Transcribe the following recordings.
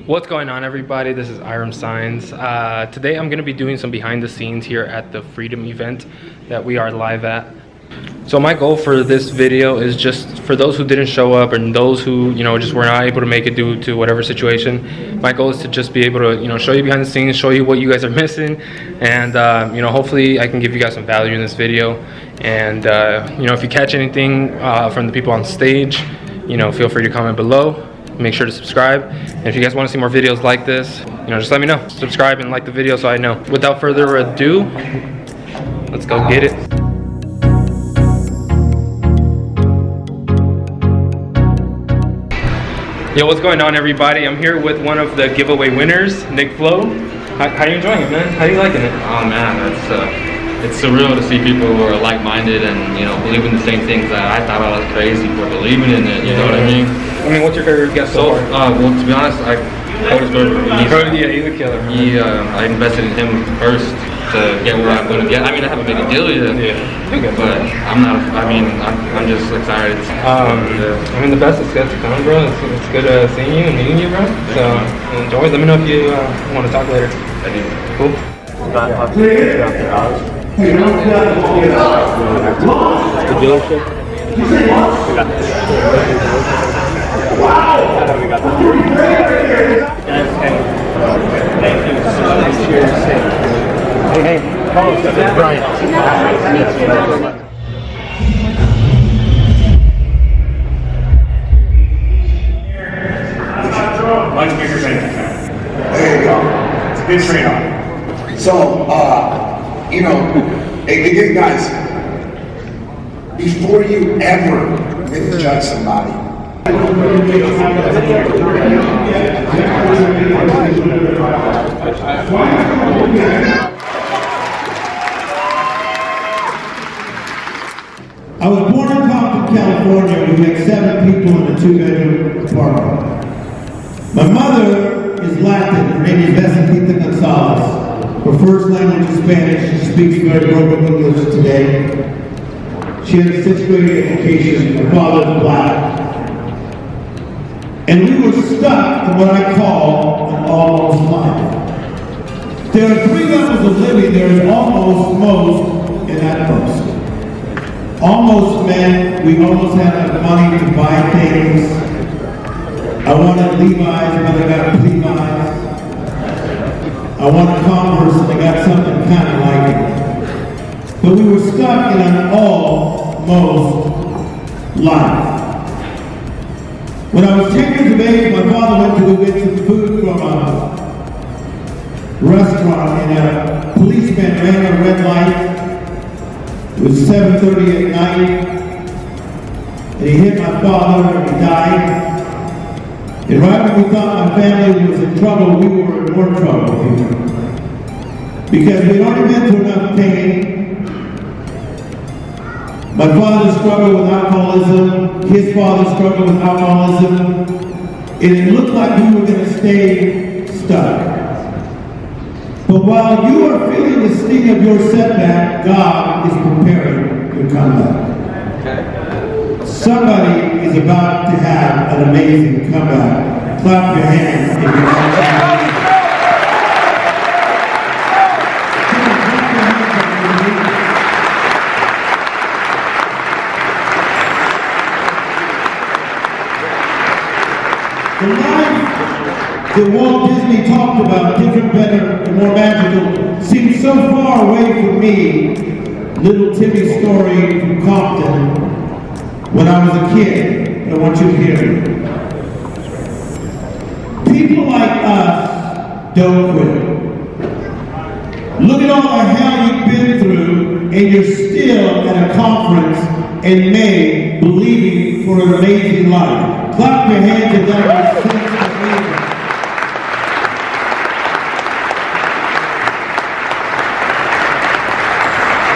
What's going on, everybody? This is Iram Saenz. Today I'm going to be doing some behind the scenes here at the Freedom event that we are live at. So my goal for this video is just for those who didn't show up and those who, just were not able to make it due to whatever situation. My goal is to just be able to, show you behind the scenes, show you what you guys are missing, and hopefully I can give you guys some value in this video. And if you catch anything from the people on stage, feel free to comment below. Make sure to subscribe, and if you guys want to see more videos like this, just let me know. Subscribe and like the video so I know. Without further ado, let's go get it. Yo, what's going on, everybody? I'm here with one of the giveaway winners, Nick Flo. How are you enjoying it, man? How are you liking it? Oh man, it's surreal to see people who are like-minded and believe in the same things that I thought I was crazy for believing in it. You know what I mean? What's your favorite guest so far? Well, to be honest, He's a killer. I invested in him first to get where I'm going to get. I haven't made a deal yet. Yeah. But I'm just excited. The best is yet to come, bro. It's good seeing you and meeting you, bro. So enjoy. Let me know if you want to talk later. I do. Cool. The dealership. Wow! Thank you so much. Cheers. Hey, call us. This is Brian. Lunch maker safety. There you go. It's a good trade-off. So, again, guys, before you ever misjudge somebody, I was born in Compton, California. We had 7 people in a 2-bedroom apartment. My mother is Latin. Her name is Vesicita Gonzalez. Her first language is Spanish. She speaks very broken English today. She had a 6th grade education. Her father is black. And we were stuck in what I call an almost life. There are 3 levels of living. There is almost, most, and at most. Almost meant we almost had enough money to buy things. I wanted Levi's, but I got Levi's. I wanted Converse, and I got something kind of like it. But we were stuck in an almost life. When I was 10 years of age, my father went to go get some food from a restaurant, and a policeman ran a red light. It was 7:30 at night, and he hit my father, and he died. And right when we thought my family was in trouble, we were in more trouble here. Because we'd already been through enough pain. My father struggled with alcoholism, his father struggled with alcoholism, and it looked like we were going to stay stuck. But while you are feeling the sting of your setback, God is preparing your comeback. Somebody is about to have an amazing comeback. Clap your hands if you're The life that Walt Disney talked about, different, better, and more magical, seems so far away from me. Little Timmy Storey from Compton, when I was a kid. I want you to hear it. People like us don't quit. Look at all the hell you've been through, and you're still at a conference in May believing for an amazing life. Clap your hands and that was amazing.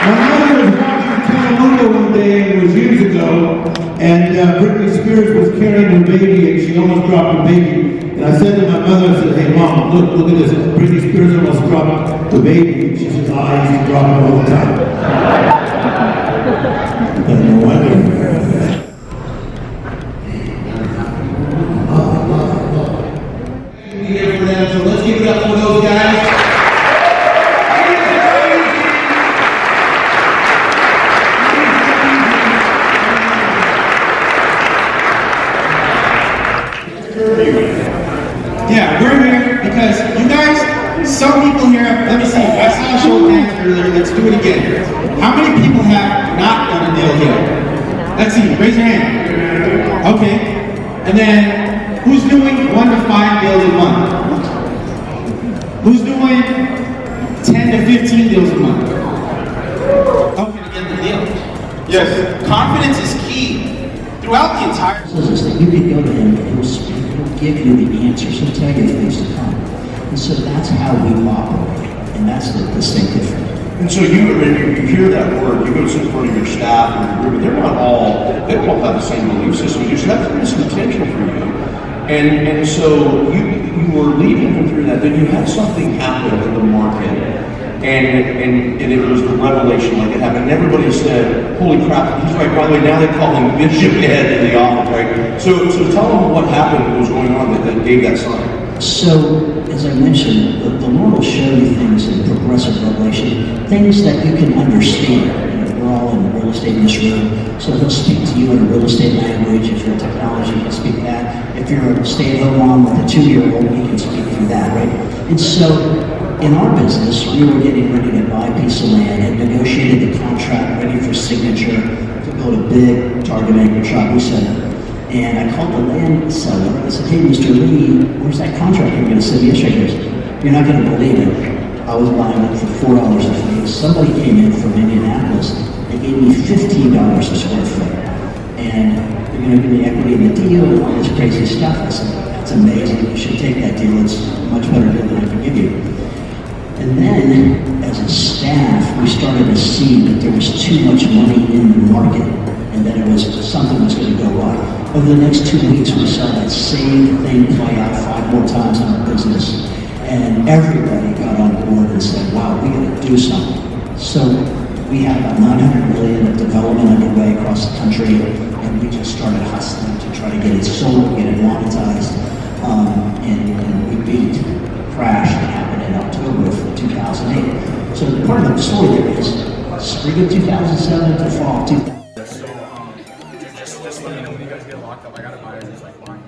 My mother was walking Honolulu one day, it was years ago, and Britney Spears was carrying her baby, and she almost dropped her baby. And I said to my mother, I said, hey mom, look at this. Britney Spears almost dropped the baby. And she said, oh, I used to drop it all the time. No wonder. be there for them. So let's give it up for those guys. Yeah, we're here because you guys, some people here, let me see, I saw a show of hands earlier, let's do it again. How many people have not done a deal here? Let's see, raise your hand. Okay, and then who's doing 1 to 5 deals a month? Who's doing 10 to 15 deals a month? Okay, to get the deal. Yes. Confidence is key throughout the entire Is that you can go to him, he'll speak, he'll give you the answers, he'll tell you things to come. And so that's how we operate, and that's the distinct difference. And so you hear that word, you go to some part of your staff or your group, they don't have the same belief system. You should have to some potential for you. And so you were leading them through that, then you had something happen in the market. And it was the revelation, like it happened. And everybody said, holy crap, he's right. By the way, now they call him Bishop Ed in the office, right? So tell them what happened, what was going on that gave that sign. So, as I mentioned, the Lord will show you things in progressive revelation, things that you can understand. You know, we're all in real estate in this room, so he'll speak to you in a real estate language. If you're in technology, he can speak that. If you're a stay-at-home mom with a 2-year-old, he can speak through that, right? And so, in our business, we were getting ready to buy a piece of land and negotiated the contract, ready for signature to build a big target acre shopping center. And I called the land seller and I said, hey, Mr. Lee, where's that contract you're going to send me yesterday? He goes, you're not going to believe it. I was buying it for $4 a foot. Somebody came in from Indianapolis and gave me $15 a square foot. And they're going to give me equity in the deal and all this crazy stuff. I said, that's amazing. You should take that deal. It's a much better deal than I can give you. And then, as a staff, we started to see that there was too much money in the market and that it was something was going to go right. Over the next 2 weeks, we saw that same thing play out 5 more times in our business. And everybody got on board and said, wow, we got to do something. So we had about $900 million of development underway across the country, and we just started hustling to try to get it sold, get it monetized, and we beat the crash that happened in October of 2008. So part of the story there is spring of 2007 to fall of 2000. Just let me know when you guys get locked up. I got a buyer who's like fine.